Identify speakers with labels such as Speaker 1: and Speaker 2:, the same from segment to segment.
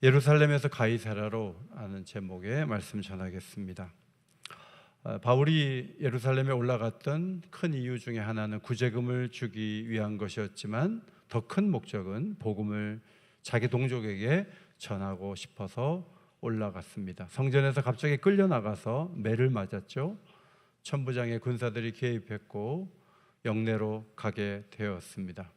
Speaker 1: 예루살렘에서 가이사랴로 하는 제목의 말씀 전하겠습니다. 바울이 예루살렘에 올라갔던 큰 이유 중에 하나는 구제금을 주기 위한 것이었지만 더 큰 목적은 복음을 자기 동족에게 전하고 싶어서 올라갔습니다. 성전에서 갑자기 끌려나가서 매를 맞았죠. 천부장의 군사들이 개입했고 영내로 가게 되었습니다.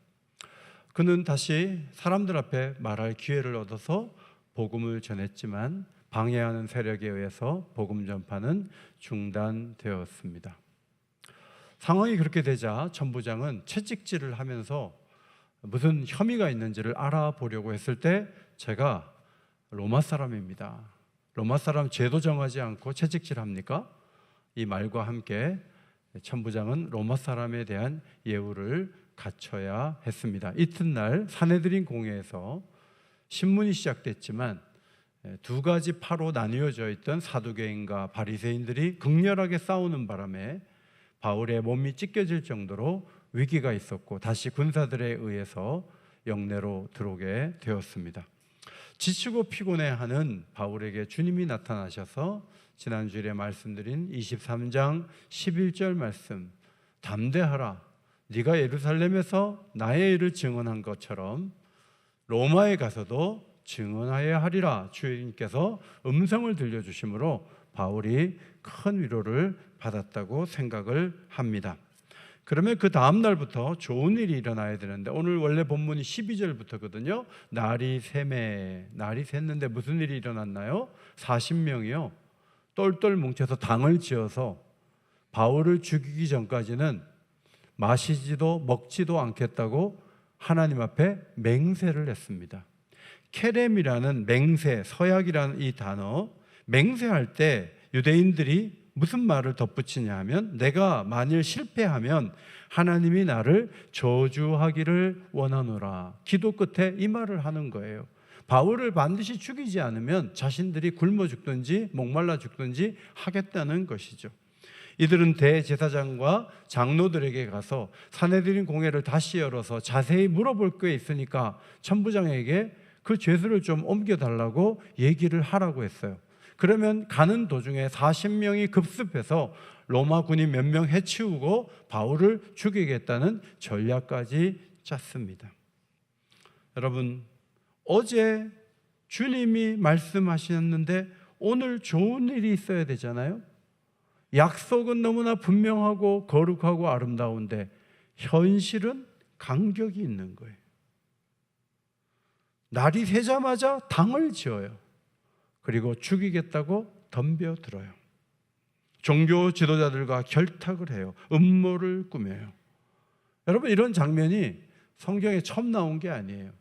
Speaker 1: 그는 다시 사람들 앞에 말할 기회를 얻어서 복음을 전했지만 방해하는 세력에 의해서 복음 전파는 중단되었습니다. 상황이 그렇게 되자 천부장은 채찍질을 하면서 무슨 혐의가 있는지를 알아보려고 했을 때 제가 로마 사람입니다. 로마 사람 죄도 정하지 않고 채찍질합니까? 이 말과 함께 천부장은 로마 사람에 대한 예우를 갖춰야 했습니다. 이튿날 사내들인 공회에서 신문이 시작됐지만 두 가지 파로 나뉘어져 있던 사두개인과 바리새인들이 극렬하게 싸우는 바람에 바울의 몸이 찢겨질 정도로 위기가 있었고 다시 군사들에 의해서 영내로 들어오게 되었습니다. 지치고 피곤해하는 바울에게 주님이 나타나셔서 지난주에 말씀드린 23장 11절 말씀, 담대하라, 네가 예루살렘에서 나의 일을 증언한 것처럼 로마에 가서도 증언하여야 하리라 주님께서 음성을 들려주심으로 바울이 큰 위로를 받았다고 생각을 합니다. 그러면 그 다음 날부터 좋은 일이 일어나야 되는데 오늘 원래 본문이 12절부터거든요. 날이 샜는데 무슨 일이 일어났나요? 40명이요 똘똘 뭉쳐서 당을 지어서 바울을 죽이기 전까지는 마시지도 먹지도 않겠다고 하나님 앞에 맹세를 했습니다. 케렘이라는 맹세, 서약이라는 이 단어, 맹세할 때 유대인들이 무슨 말을 덧붙이냐 하면 내가 만일 실패하면 하나님이 나를 저주하기를 원하노라. 기도 끝에 이 말을 하는 거예요. 바울을 반드시 죽이지 않으면 자신들이 굶어 죽든지 목말라 죽든지 하겠다는 것이죠. 이들은 대제사장과 장로들에게 가서 사내들인 공회를 다시 열어서 자세히 물어볼 게 있으니까 천부장에게 그 죄수를 좀 옮겨달라고 얘기를 하라고 했어요. 그러면 가는 도중에 40명이 급습해서 로마 군인 몇 명 해치우고 바울을 죽이겠다는 전략까지 짰습니다. 여러분, 어제 주님이 말씀하셨는데 오늘 좋은 일이 있어야 되잖아요. 약속은 너무나 분명하고 거룩하고 아름다운데 현실은 간격이 있는 거예요. 날이 새자마자 당을 지어요. 그리고 죽이겠다고 덤벼들어요. 종교 지도자들과 결탁을 해요. 음모를 꾸며요. 여러분, 이런 장면이 성경에 처음 나온 게 아니에요.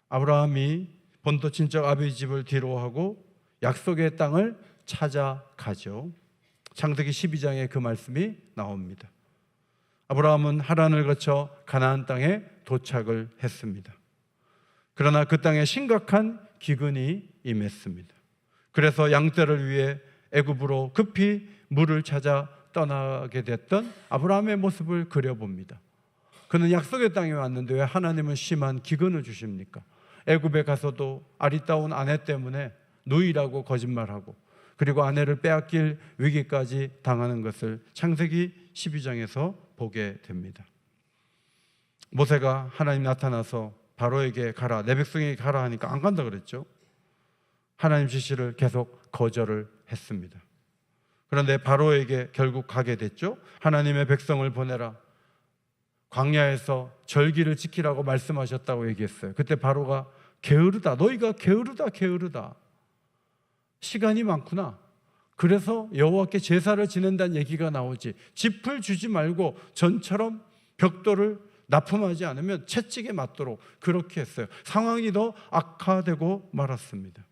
Speaker 1: 아브라함이 본토 친척 아비 집을 뒤로하고 약속의 땅을 찾아가죠. 창세기 12장에 그 말씀이 나옵니다. 아브라함은 하란을 거쳐 가나안 땅에 도착을 했습니다. 그러나 그 땅에 심각한 기근이 임했습니다. 그래서 양떼를 위해 애굽으로 급히 물을 찾아 떠나게 됐던 아브라함의 모습을 그려봅니다. 그는 약속의 땅에 왔는데 왜 하나님은 심한 기근을 주십니까? 애굽에 가서도 아리따운 아내 때문에 누이라고 거짓말하고 그리고 아내를 빼앗길 위기까지 당하는 것을 창세기 12장에서 보게 됩니다. 모세가 하나님 나타나서 바로에게 가라, 내 백성에게 가라 하니까 안 간다 그랬죠. 하나님 지시를 계속 거절을 했습니다. 그런데 바로에게 결국 가게 됐죠. 하나님의 백성을 보내라, 광야에서 절기를 지키라고 말씀하셨다고 얘기했어요. 그때 바로가 게으르다, 너희가 게으르다, 시간이 많구나. 그래서 여호와께 제사를 지낸다는 얘기가 나오지, 짚을 주지 말고 전처럼 벽돌을 납품하지 않으면 채찍에 맞도록 그렇게 했어요. 상황이 더 악화되고 말았습니다.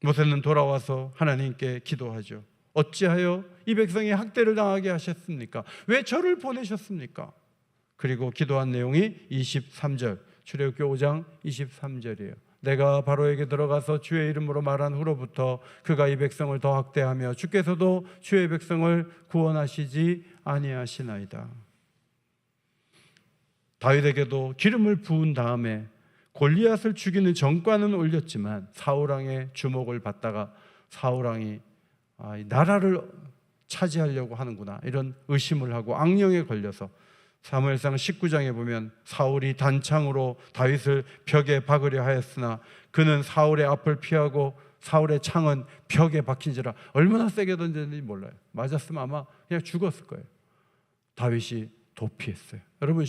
Speaker 1: 모세는 돌아와서 하나님께 기도하죠. 어찌하여 이 백성이 학대를 당하게 하셨습니까? 왜 저를 보내셨습니까? 그리고 기도한 내용이 23절, 출애굽기 5장 23절이에요. 내가 바로에게 들어가서 주의 이름으로 말한 후로부터 그가 이 백성을 더 학대하며 주께서도 주의 백성을 구원하시지 아니하시나이다. 다윗에게도 기름을 부은 다음에 골리앗을 죽이는 전과는 올렸지만 사울왕의 주목을 받다가 사울왕이 이 나라를 차지하려고 하는구나 이런 의심을 하고 악령에 걸려서 사무엘상 19장에 보면 사울이 단창으로 다윗을 벽에 박으려 하였으나 그는 사울의 앞을 피하고 사울의 창은 벽에 박힌지라. 얼마나 세게 던졌는지 몰라요. 맞았으면 아마 그냥 죽었을 거예요. 다윗이 도피했어요. 여러분,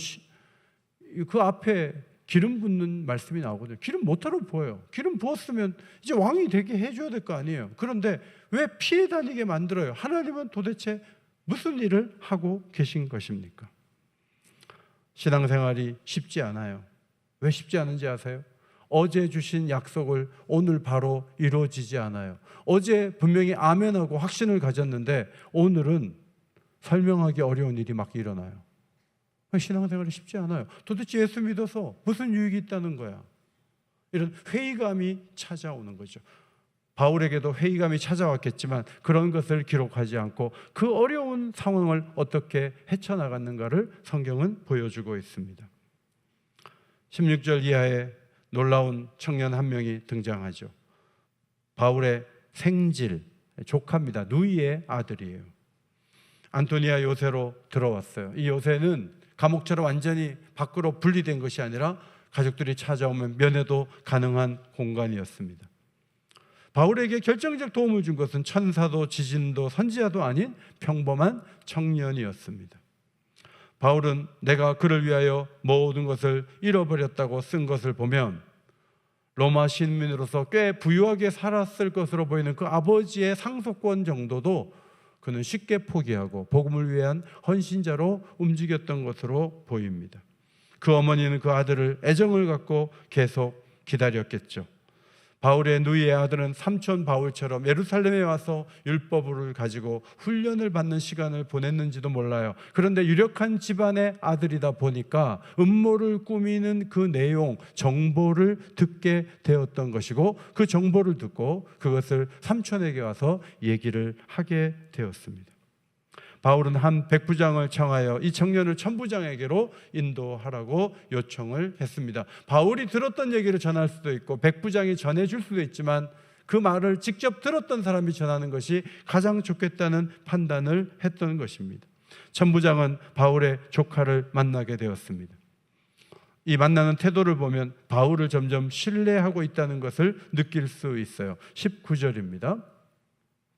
Speaker 1: 그 앞에 기름 붓는 말씀이 나오거든요. 기름 못하러 부어요. 기름 부었으면 이제 왕이 되게 해줘야 될 거 아니에요. 그런데 왜 피해 다니게 만들어요? 하나님은 도대체 무슨 일을 하고 계신 것입니까? 신앙생활이 쉽지 않아요. 왜 쉽지 않은지 아세요? 어제 주신 약속을 오늘 바로 이루어지지 않아요. 어제 분명히 아멘하고 확신을 가졌는데 오늘은 설명하기 어려운 일이 막 일어나요. 신앙생활이 쉽지 않아요. 도대체 예수 믿어서 무슨 유익이 있다는 거야? 이런 회의감이 찾아오는 거죠. 바울에게도 회의감이 찾아왔겠지만 그런 것을 기록하지 않고 그 어려운 상황을 어떻게 헤쳐나갔는가를 성경은 보여주고 있습니다. 16절 이하에 놀라운 청년 한 명이 등장하죠. 바울의 생질, 조카입니다. 누이의 아들이에요. 안토니아 요새로 들어왔어요. 이 요새는 감옥처럼 완전히 밖으로 분리된 것이 아니라 가족들이 찾아오면 면회도 가능한 공간이었습니다. 바울에게 결정적 도움을 준 것은 천사도 지진도 선지자도 아닌 평범한 청년이었습니다. 바울은 내가 그를 위하여 모든 것을 잃어버렸다고 쓴 것을 보면 로마 시민으로서 꽤 부유하게 살았을 것으로 보이는 그 아버지의 상속권 정도도 그는 쉽게 포기하고 복음을 위한 헌신자로 움직였던 것으로 보입니다. 그 어머니는 그 아들을 애정을 갖고 계속 기다렸겠죠. 바울의 누이의 아들은 삼촌 바울처럼 예루살렘에 와서 율법을 가지고 훈련을 받는 시간을 보냈는지도 몰라요. 그런데 유력한 집안의 아들이다 보니까 음모를 꾸미는 그 내용, 정보를 듣게 되었던 것이고 그 정보를 듣고 그것을 삼촌에게 와서 얘기를 하게 되었습니다. 바울은 한 백부장을 청하여 이 청년을 천부장에게로 인도하라고 요청을 했습니다. 바울이 들었던 얘기를 전할 수도 있고 백부장이 전해줄 수도 있지만 그 말을 직접 들었던 사람이 전하는 것이 가장 좋겠다는 판단을 했던 것입니다. 천부장은 바울의 조카를 만나게 되었습니다. 이 만나는 태도를 보면 바울을 점점 신뢰하고 있다는 것을 느낄 수 있어요. 19절입니다.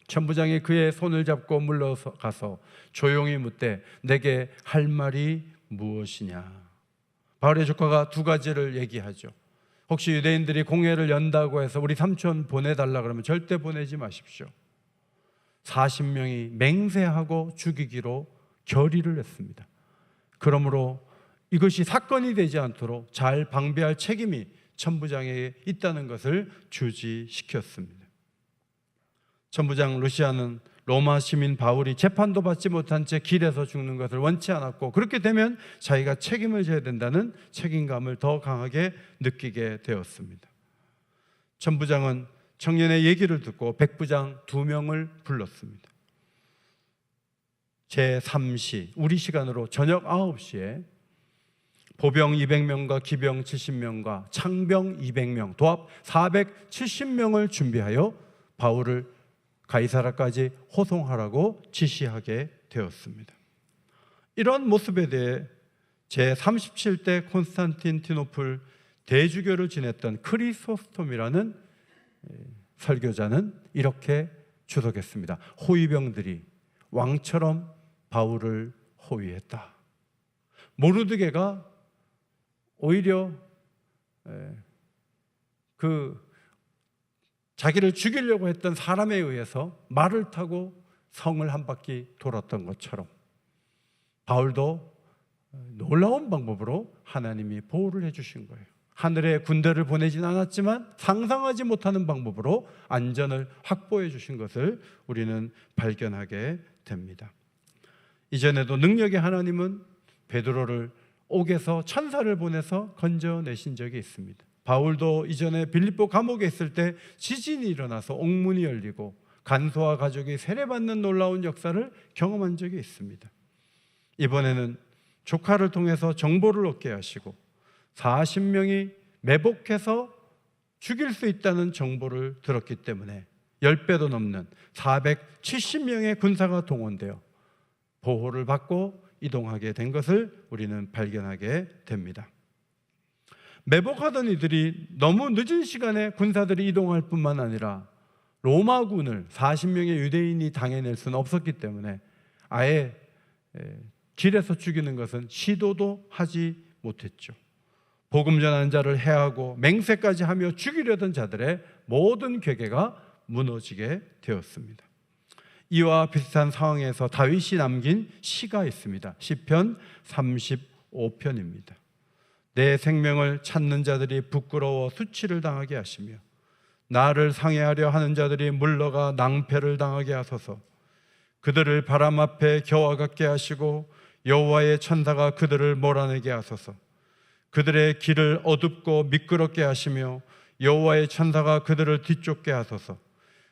Speaker 1: 천부장이 그의 손을 잡고 물러가서 조용히 묻되 내게 할 말이 무엇이냐. 바울의 조카가 두 가지를 얘기하죠. 혹시 유대인들이 공회를 연다고 해서 우리 삼촌 보내달라 그러면 절대 보내지 마십시오. 40명이 맹세하고 죽이기로 결의를 했습니다. 그러므로 이것이 사건이 되지 않도록 잘 방비할 책임이 천부장에게 있다는 것을 주지시켰습니다. 천부장 루시아는 로마 시민 바울이 재판도 받지 못한 채 길에서 죽는 것을 원치 않았고 그렇게 되면 자기가 책임을 져야 된다는 책임감을 더 강하게 느끼게 되었습니다. 천부장은 청년의 얘기를 듣고 백부장 2명을 불렀습니다. 제3시 우리 시간으로 저녁 9시에 보병 200명과 기병 70명과 창병 200명 도합 470명을 준비하여 바울을 가이사라까지 호송하라고 지시하게 되었습니다. 이런 모습에 대해 제37대 콘스탄티노플 대주교를 지냈던 크리소스톰이라는 설교자는 이렇게 주석했습니다. 호위병들이 왕처럼 바울을 호위했다. 모르드게가 오히려 자기를 죽이려고 했던 사람에 의해서 말을 타고 성을 한 바퀴 돌았던 것처럼 바울도 놀라운 방법으로 하나님이 보호를 해주신 거예요. 하늘에 군대를 보내진 않았지만 상상하지 못하는 방법으로 안전을 확보해 주신 것을 우리는 발견하게 됩니다. 이전에도 능력의 하나님은 베드로를 옥에서 천사를 보내서 건져내신 적이 있습니다. 바울도 이전에 빌립보 감옥에 있을 때 지진이 일어나서 옥문이 열리고 간소와 가족이 세례받는 놀라운 역사를 경험한 적이 있습니다. 이번에는 조카를 통해서 정보를 얻게 하시고 40명이 매복해서 죽일 수 있다는 정보를 들었기 때문에 10배도 넘는 470명의 군사가 동원되어 보호를 받고 이동하게 된 것을 우리는 발견하게 됩니다. 매복하던 이들이 너무 늦은 시간에 군사들이 이동할 뿐만 아니라 로마군을 40명의 유대인이 당해낼 수는 없었기 때문에 아예 길에서 죽이는 것은 시도도 하지 못했죠. 복음 전하는 자를 해하고 맹세까지 하며 죽이려던 자들의 모든 괴계가 무너지게 되었습니다. 이와 비슷한 상황에서 다윗이 남긴 시가 있습니다. 시편 35편입니다. 내 생명을 찾는 자들이 부끄러워 수치를 당하게 하시며 나를 상해하려 하는 자들이 물러가 낭패를 당하게 하소서. 그들을 바람 앞에 겨와 같게 하시고 여호와의 천사가 그들을 몰아내게 하소서. 그들의 길을 어둡고 미끄럽게 하시며 여호와의 천사가 그들을 뒤쫓게 하소서.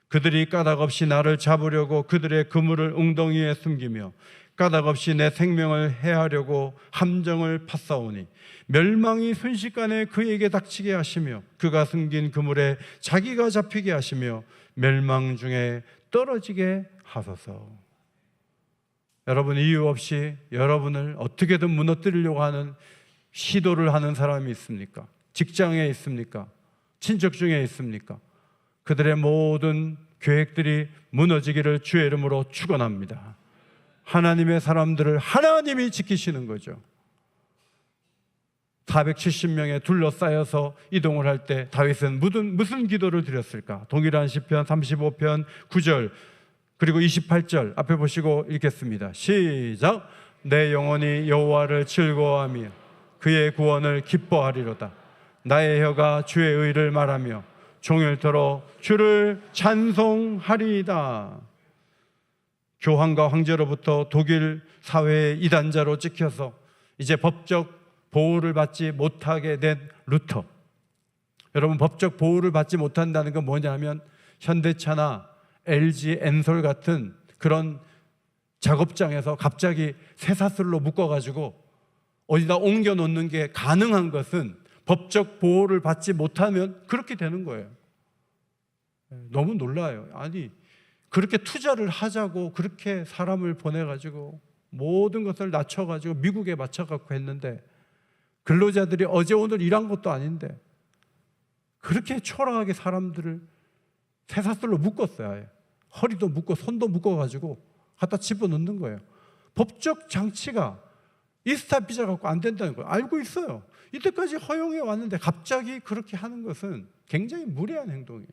Speaker 1: 그들이 까닭없이 나를 잡으려고 그들의 그물을 웅덩이에 숨기며 까닭없이 내 생명을 해하려고 함정을 팠사오니 멸망이 순식간에 그에게 닥치게 하시며 그가 숨긴 그물에 자기가 잡히게 하시며 멸망 중에 떨어지게 하소서. 여러분, 이유 없이 여러분을 어떻게든 무너뜨리려고 하는 시도를 하는 사람이 있습니까? 직장에 있습니까? 친척 중에 있습니까? 그들의 모든 계획들이 무너지기를 주의 이름으로 축원합니다. 하나님의 사람들을 하나님이 지키시는 거죠. 470명에 둘러싸여서 이동을 할 때 다윗은 무슨 기도를 드렸을까? 동일한 시편 35편 9절 그리고 28절 앞에 보시고 읽겠습니다. 시작. 내 영혼이 여호와를 즐거워하며 그의 구원을 기뻐하리로다. 나의 혀가 주의 의를 말하며 종일토록 주를 찬송하리이다. 교황과 황제로부터 독일 사회의 이단자로 찍혀서 이제 법적 보호를 받지 못하게 된 루터. 여러분, 법적 보호를 받지 못한다는 건 뭐냐면 현대차나 LG 엔솔 같은 그런 작업장에서 갑자기 쇠사슬로 묶어가지고 어디다 옮겨 놓는 게 가능한 것은 법적 보호를 받지 못하면 그렇게 되는 거예요. 너무 놀라요. 아니, 그렇게 투자를 하자고 그렇게 사람을 보내가지고 모든 것을 낮춰가지고 미국에 맞춰갖고 했는데 근로자들이 어제 오늘 일한 것도 아닌데 그렇게 초라하게 사람들을 쇠사슬로 묶었어요. 아예. 허리도 묶고 손도 묶어가지고 갖다 집어넣는 거예요. 법적 장치가 이스타 비자 갖고 안 된다는 걸 알고 있어요. 이때까지 허용해 왔는데 갑자기 그렇게 하는 것은 굉장히 무례한 행동이에요.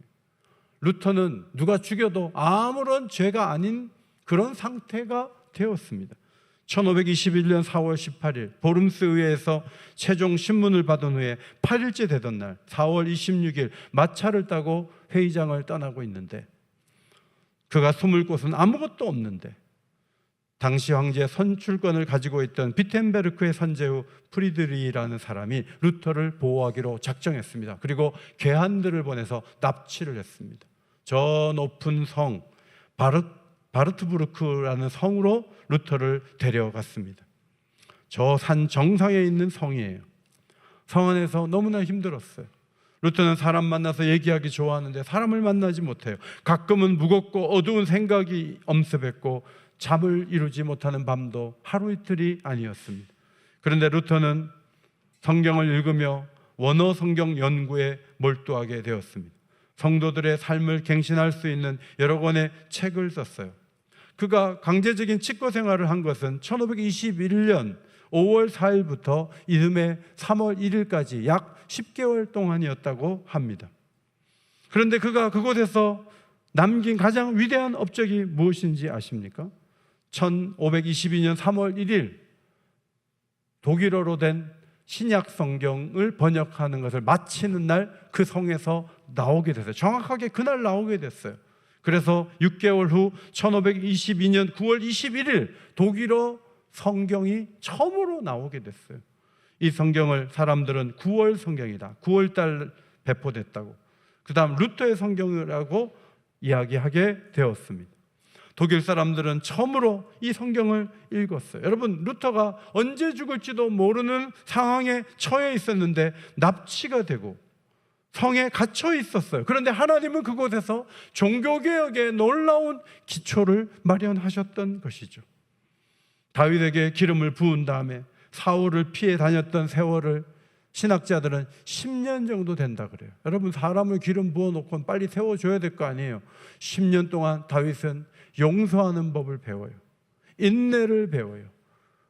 Speaker 1: 루터는 누가 죽여도 아무런 죄가 아닌 그런 상태가 되었습니다. 1521년 4월 18일 보름스 의회에서 최종 신문을 받은 후에 8일째 되던 날 4월 26일 마차를 타고 회의장을 떠나고 있는데 그가 숨을 곳은 아무것도 없는데 당시 황제 선출권을 가지고 있던 비텐베르크의 선제후 프리드리히라는 사람이 루터를 보호하기로 작정했습니다. 그리고 괴한들을 보내서 납치를 했습니다. 저 높은 성 바르트부르크라는 성으로 루터를 데려갔습니다. 저 산 정상에 있는 성이에요. 성 안에서 너무나 힘들었어요. 루터는 사람 만나서 얘기하기 좋아하는데 사람을 만나지 못해요. 가끔은 무겁고 어두운 생각이 엄습했고 잠을 이루지 못하는 밤도 하루 이틀이 아니었습니다. 그런데 루터는 성경을 읽으며 원어 성경 연구에 몰두하게 되었습니다. 성도들의 삶을 갱신할 수 있는 여러 권의 책을 썼어요. 그가 강제적인 치과 생활을 한 것은 1521년 5월 4일부터 이듬해 3월 1일까지 약 10개월 동안이었다고 합니다. 그런데 그가 그곳에서 남긴 가장 위대한 업적이 무엇인지 아십니까? 1522년 3월 1일 독일어로 된 신약 성경을 번역하는 것을 마치는 날 그 성에서 나오게 됐어요. 정확하게 그날 나오게 됐어요. 그래서 6개월 후 1522년 9월 21일 독일어 성경이 처음으로 나오게 됐어요. 이 성경을 사람들은 9월 성경이다, 9월달 배포됐다고, 그 다음 루터의 성경이라고 이야기하게 되었습니다. 독일 사람들은 처음으로 이 성경을 읽었어요. 여러분, 루터가 언제 죽을지도 모르는 상황에 처해 있었는데 납치가 되고 성에 갇혀 있었어요. 그런데 하나님은 그곳에서 종교개혁의 놀라운 기초를 마련하셨던 것이죠. 다윗에게 기름을 부은 다음에 사울을 피해 다녔던 세월을 신학자들은 10년 정도 된다 그래요. 여러분, 사람을 기름 부어놓고 빨리 세워줘야 될 거 아니에요. 10년 동안 다윗은 용서하는 법을 배워요. 인내를 배워요.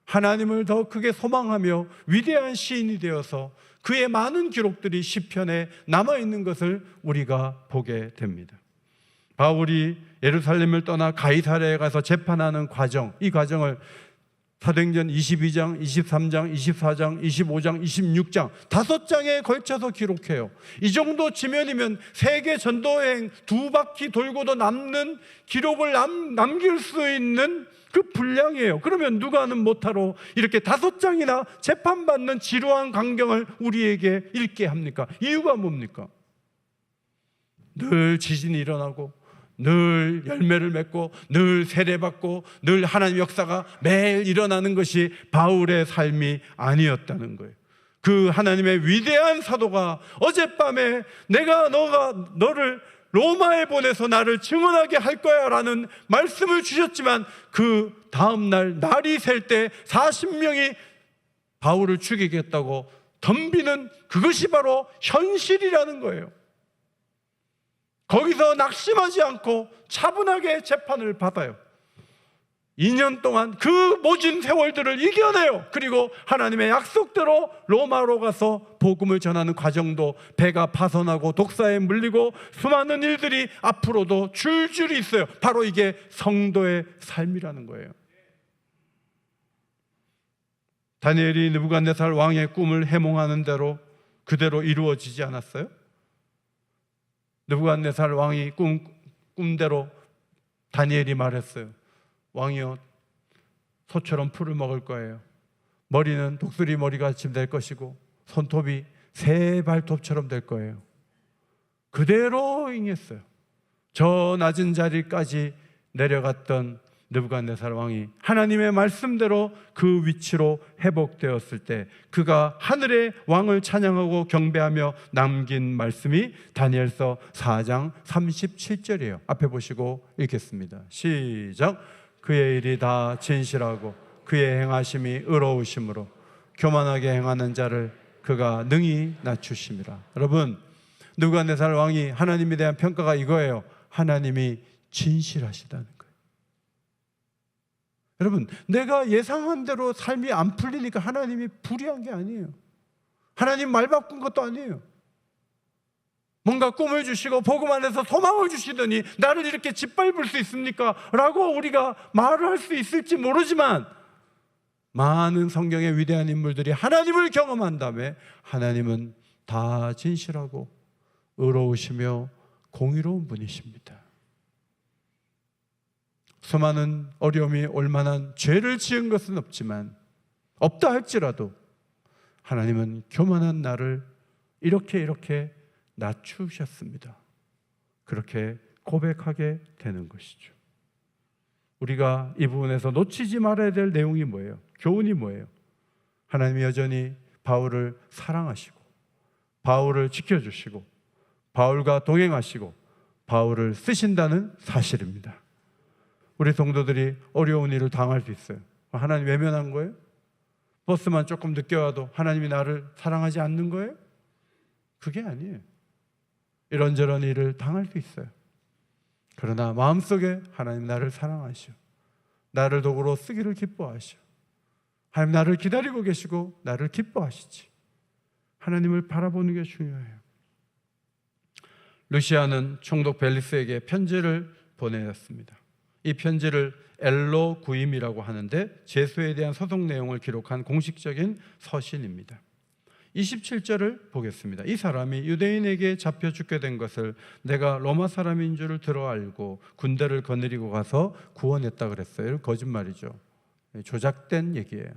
Speaker 1: 하나님을 더 크게 소망하며 위대한 시인이 되어서 그의 많은 기록들이 시편에 남아있는 것을 우리가 보게 됩니다. 바울이 예루살렘을 떠나 가이사랴에 가서 재판하는 과정, 이 과정을 사도행전 22장, 23장, 24장, 25장, 26장 5장에 걸쳐서 기록해요. 이 정도 지면이면 세계 전도여행 2바퀴 돌고도 남는 기록을 남길 수 있는 그 분량이에요. 그러면 누가는 못하러 이렇게 5장이나 재판받는 지루한 광경을 우리에게 읽게 합니까? 이유가 뭡니까? 늘 지진이 일어나고 늘 열매를 맺고 늘 세례받고 늘 하나님 역사가 매일 일어나는 것이 바울의 삶이 아니었다는 거예요. 그 하나님의 위대한 사도가 어젯밤에 내가 너를 로마에 보내서 나를 증언하게 할 거야 라는 말씀을 주셨지만 그 다음날 날이 셀 때 40명이 바울을 죽이겠다고 덤비는 그것이 바로 현실이라는 거예요. 거기서 낙심하지 않고 차분하게 재판을 받아요. 2년 동안 그 모진 세월들을 이겨내요. 그리고 하나님의 약속대로 로마로 가서 복음을 전하는 과정도 배가 파손하고 독사에 물리고 수많은 일들이 앞으로도 줄줄이 있어요. 바로 이게 성도의 삶이라는 거예요. 다니엘이 느부갓네살 왕의 꿈을 해몽하는 대로 그대로 이루어지지 않았어요? 느부갓네살 왕이 꿈대로 다니엘이 말했어요. 왕이여, 소처럼 풀을 먹을 거예요. 머리는 독수리 머리같이 될 것이고 손톱이 새 발톱처럼 될 거예요. 그대로 응했어요. 저 낮은 자리까지 내려갔던 느부갓네살 왕이 하나님의 말씀대로 그 위치로 회복되었을 때 그가 하늘의 왕을 찬양하고 경배하며 남긴 말씀이 다니엘서 4장 37절이에요. 앞에 보시고 읽겠습니다. 시작. 그의 일이 다 진실하고 그의 행하심이 의로우심으로 교만하게 행하는 자를 그가 능히 낮추심이라. 여러분, 느부갓네살 왕이 하나님에 대한 평가가 이거예요. 하나님이 진실하시다는 거예요. 여러분, 내가 예상한 대로 삶이 안 풀리니까 하나님이 불의한 게 아니에요. 하나님 말 바꾼 것도 아니에요. 뭔가 꿈을 주시고 복음 안에서 소망을 주시더니 나를 이렇게 짓밟을 수 있습니까? 라고 우리가 말을 할 수 있을지 모르지만 많은 성경의 위대한 인물들이 하나님을 경험한 다음에 하나님은 다 진실하고 의로우시며 공의로운 분이십니다. 수많은 어려움이 올 만한 죄를 지은 것은 없지만 없다 할지라도 하나님은 교만한 나를 이렇게 낮추셨습니다. 그렇게 고백하게 되는 것이죠. 우리가 이 부분에서 놓치지 말아야 될 내용이 뭐예요? 교훈이 뭐예요? 하나님이 여전히 바울을 사랑하시고 바울을 지켜주시고 바울과 동행하시고 바울을 쓰신다는 사실입니다. 우리 성도들이 어려운 일을 당할 수 있어요. 하나님 외면한 거예요? 버스만 조금 늦게 와도 하나님이 나를 사랑하지 않는 거예요? 그게 아니에요. 이런저런 일을 당할 수 있어요. 그러나 마음속에 하나님 나를 사랑하시오, 나를 도구로 쓰기를 기뻐하시오, 하나님 나를 기다리고 계시고 나를 기뻐하시지. 하나님을 바라보는 게 중요해요. 루시아는 총독 벨리스에게 편지를 보내었습니다. 이 편지를 엘로 구임이라고 하는데 제수에 대한 소송 내용을 기록한 공식적인 서신입니다. 27절을 보겠습니다. 이 사람이 유대인에게 잡혀 죽게 된 것을 내가 로마 사람인 줄을 들어 알고 군대를 거느리고 가서 구원했다 그랬어요. 거짓말이죠. 조작된 얘기예요.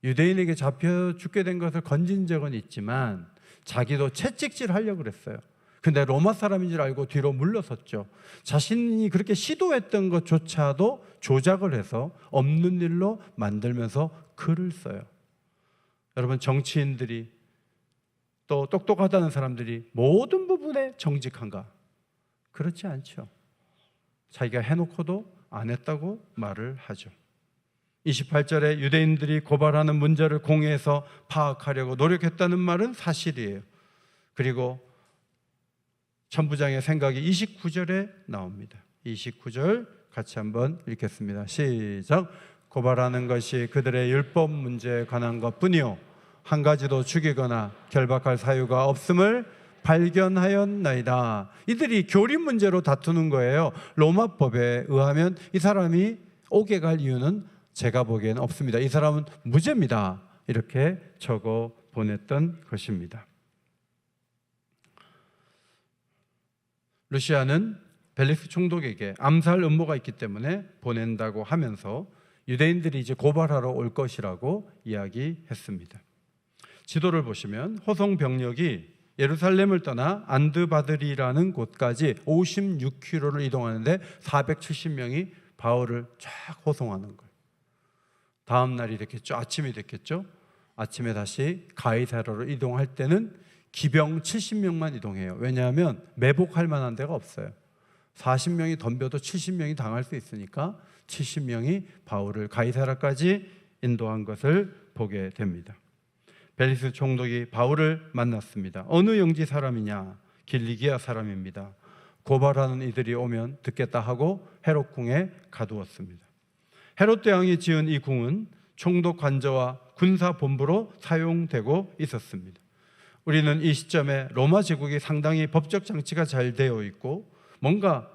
Speaker 1: 유대인에게 잡혀 죽게 된 것을 건진 적은 있지만 자기도 채찍질 하려고 그랬어요. 근데 로마 사람인 줄 알고 뒤로 물러섰죠. 자신이 그렇게 시도했던 것조차도 조작을 해서 없는 일로 만들면서 글을 써요. 여러분, 정치인들이 또 똑똑하다는 사람들이 모든 부분에 정직한가? 그렇지 않죠. 자기가 해놓고도 안 했다고 말을 하죠. 28절에 유대인들이 고발하는 문제를 공회에서 파악하려고 노력했다는 말은 사실이에요. 그리고 천부장의 생각이 29절에 나옵니다. 29절 같이 한번 읽겠습니다. 시작. 고발하는 것이 그들의 율법 문제에 관한 것뿐이요 한 가지도 죽이거나 결박할 사유가 없음을 발견하였나이다. 이들이 교리 문제로 다투는 거예요. 로마법에 의하면 이 사람이 옥에 갈 이유는 제가 보기엔 없습니다. 이 사람은 무죄입니다. 이렇게 적어 보냈던 것입니다. 루시아는 벨릭스 총독에게 암살 음모가 있기 때문에 보낸다고 하면서 유대인들이 이제 고발하러 올 것이라고 이야기했습니다. 지도를 보시면 호송 병력이 예루살렘을 떠나 안드바들이라는 곳까지 56km를 이동하는데 470명이 바울을 쫙 호송하는 거예요. 다음 날이 됐겠죠. 아침이 됐겠죠. 아침에 다시 가이사라로 이동할 때는 기병 70명만 이동해요. 왜냐하면 매복할 만한 데가 없어요. 40명이 덤벼도 70명이 당할 수 있으니까 70명이 바울을 가이사라까지 인도한 것을 보게 됩니다. 벨릭스 총독이 바울을 만났습니다. 어느 영지 사람이냐? 길리기아 사람입니다. 고발하는 이들이 오면 듣겠다 하고 헤롯 궁에 가두었습니다. 헤롯 대왕이 지은 이 궁은 총독 관저와 군사 본부로 사용되고 있었습니다. 우리는 이 시점에 로마 제국이 상당히 법적 장치가 잘 되어 있고 뭔가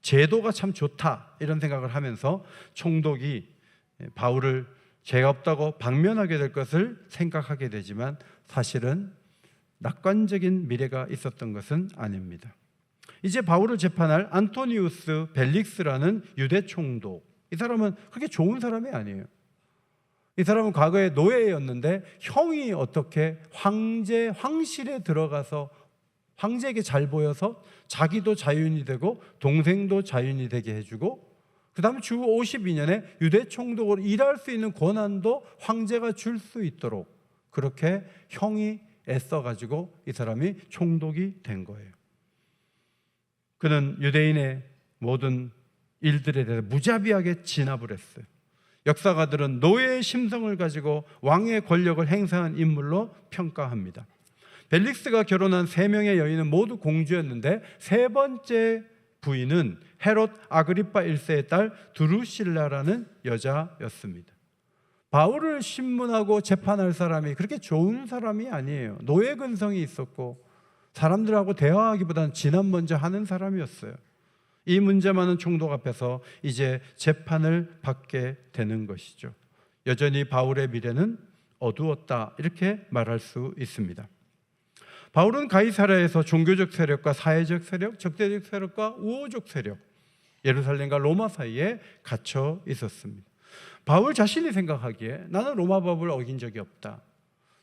Speaker 1: 제도가 참 좋다 이런 생각을 하면서 총독이 바울을 죄가 없다고 방면하게 될 것을 생각하게 되지만 사실은 낙관적인 미래가 있었던 것은 아닙니다. 이제 바울을 재판할 안토니우스 벨릭스라는 유대 총독, 이 사람은 그렇게 좋은 사람이 아니에요. 이 사람은 과거에 노예였는데 형이 어떻게 황실에 들어가서 황제에게 잘 보여서 자기도 자유인이 되고 동생도 자유인이 되게 해주고 그 다음에 주 52년에 유대 총독으로 일할 수 있는 권한도 황제가 줄 수 있도록 그렇게 형이 애써가지고 이 사람이 총독이 된 거예요. 그는 유대인의 모든 일들에 대해서 무자비하게 진압을 했어요. 역사가들은 노예의 심성을 가지고 왕의 권력을 행사한 인물로 평가합니다. 벨릭스가 결혼한 3명의 여인은 모두 공주였는데 세 번째 부인은 헤롯 아그리파 1세의 딸 드루실라라는 여자였습니다. 바울을 신문하고 재판할 사람이 그렇게 좋은 사람이 아니에요. 노예 근성이 있었고 사람들하고 대화하기보다는 진압 먼저 하는 사람이었어요. 이 문제 많은 총독 앞에서 이제 재판을 받게 되는 것이죠. 여전히 바울의 미래는 어두웠다 이렇게 말할 수 있습니다. 바울은 가이사랴에서 종교적 세력과 사회적 세력, 적대적 세력과 우호적 세력, 예루살렘과 로마 사이에 갇혀 있었습니다. 바울 자신이 생각하기에 나는 로마법을 어긴 적이 없다.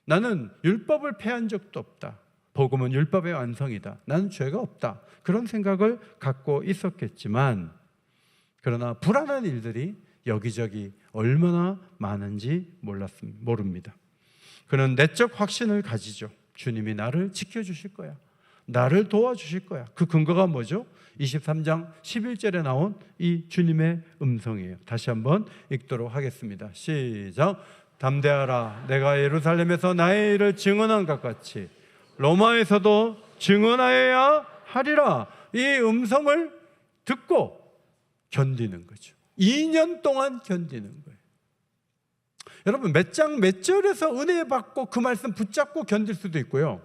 Speaker 1: 나는 율법을 폐한 적도 없다. 복음은 율법의 완성이다. 나는 죄가 없다. 그런 생각을 갖고 있었겠지만 그러나 불안한 일들이 여기저기 얼마나 많은지 모릅니다. 그는 내적 확신을 가지죠. 주님이 나를 지켜주실 거야. 나를 도와주실 거야. 그 근거가 뭐죠? 23장 11절에 나온 이 주님의 음성이에요. 다시 한번 읽도록 하겠습니다. 시작. 담대하라. 내가 예루살렘에서 나의 일을 증언한 것 같이 로마에서도 증언하여야 하리라. 이 음성을 듣고 견디는 거죠. 2년 동안 견디는 거예요. 여러분 몇 장 몇 절에서 은혜 받고 그 말씀 붙잡고 견딜 수도 있고요.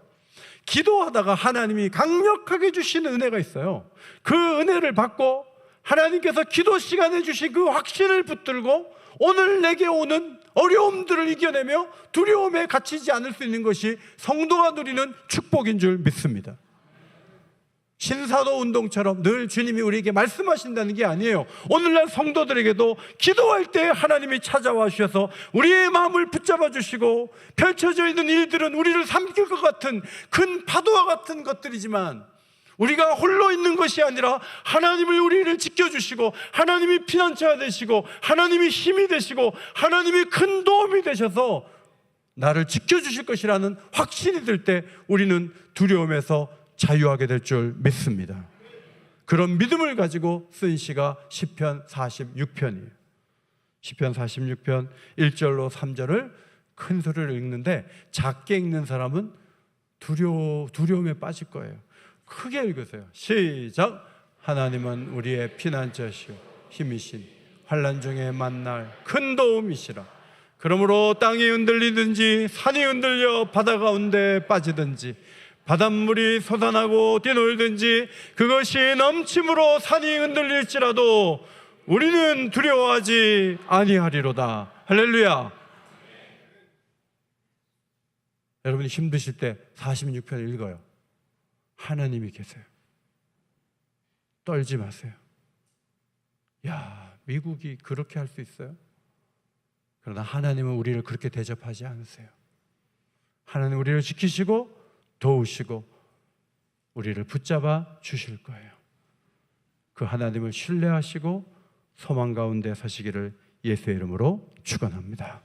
Speaker 1: 기도하다가 하나님이 강력하게 주시는 은혜가 있어요. 그 은혜를 받고 하나님께서 기도 시간에 주신 그 확신을 붙들고 오늘 내게 오는 어려움들을 이겨내며 두려움에 갇히지 않을 수 있는 것이 성도가 누리는 축복인 줄 믿습니다. 신사도 운동처럼 늘 주님이 우리에게 말씀하신다는 게 아니에요. 오늘날 성도들에게도 기도할 때 하나님이 찾아와 주셔서 우리의 마음을 붙잡아 주시고, 펼쳐져 있는 일들은 우리를 삼킬 것 같은 큰 파도와 같은 것들이지만 우리가 홀로 있는 것이 아니라 하나님을 우리를 지켜주시고, 하나님이 피난처가 되시고, 하나님이 힘이 되시고, 하나님이 큰 도움이 되셔서 나를 지켜주실 것이라는 확신이 들 때 우리는 두려움에서 자유하게 될 줄 믿습니다. 그런 믿음을 가지고 쓴 시가 시편 46편이에요. 시편 46편 1절로 3절을 큰 소리로 읽는데, 작게 읽는 사람은 두려움에 빠질 거예요. 크게 읽으세요. 시작. 하나님은 우리의 피난처시오 힘이신 환난 중에 만날 큰 도움이시라. 그러므로 땅이 흔들리든지 산이 흔들려 바다 가운데 빠지든지 바닷물이 솟아나고 뛰놀든지 그것이 넘침으로 산이 흔들릴지라도 우리는 두려워하지 아니하리로다. 할렐루야. 여러분이 힘드실 때 46편 읽어요. 하나님이 계세요. 떨지 마세요. 야, 미국이 그렇게 할 수 있어요? 그러나 하나님은 우리를 그렇게 대접하지 않으세요. 하나님 우리를 지키시고 도우시고 우리를 붙잡아 주실 거예요. 그 하나님을 신뢰하시고 소망 가운데 서시기를 예수의 이름으로 축원합니다.